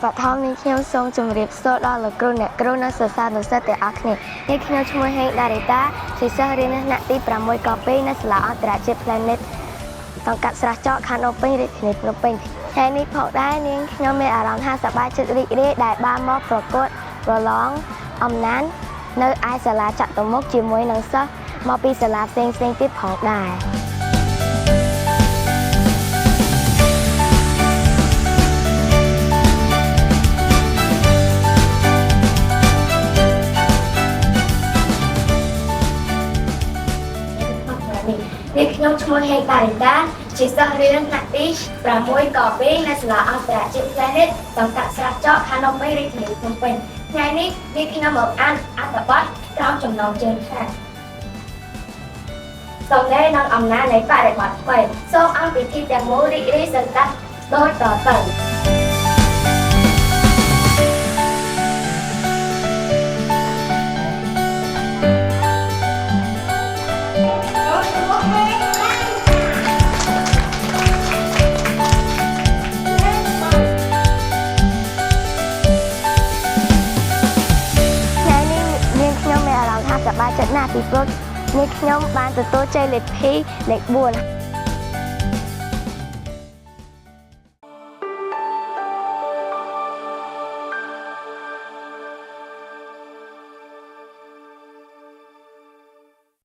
បឋមនេះខ្ញុំសូមជម្រាបសួរដល់លោកគ្រូអ្នកគ្រូនិងសិស្សានុសិស្សទាំងអស់គ្នានេះខ្ញុំឈ្មោះហេងដារីតាជាសិស្សរៀននៅថ្នាក់ទី6ក2នៅសាលាអន្តរជាតិ Planet សង្កាត់ស្រះចកខណ្ឌអូពេញរាជធានីភ្នំពេញថ្ងៃនេះផងដែរនាងខ្ញុំមានអារម្មណ៍ថាសប្បាយចិត្តរីករាយដែលបានមកប្រកួតប្រឡងអំណាននៅឯសាលាចតុមុខជាមួយនឹងសិស្សមកពីសាលាផ្សេងៗទៀតផងដែរនេះខ្ញុំឈ្មោះហេងដារីតាជាសិស្សរៀនថ្នាក់ទី6ក2នៅសាលាអន្តរជាតិ Planet សង្កាត់ស្រះចកខណ្ឌអូពេញរាជធានីភ្នំពេញថ្ងៃនេះខ្ញុំមកអានអត្ថបទក្រោមចំណងជើងថាសំណេរនិងអំណាចនៃបរិបទថ្មីសូមអង្គពិធីទាំងមូលរីករាយសន្តាប់ដូចតទៅសប្បាយចិត្តណាស់ពីព្រោះនេះខ្ញុំបានទទួលជ័យលាភីលេខ4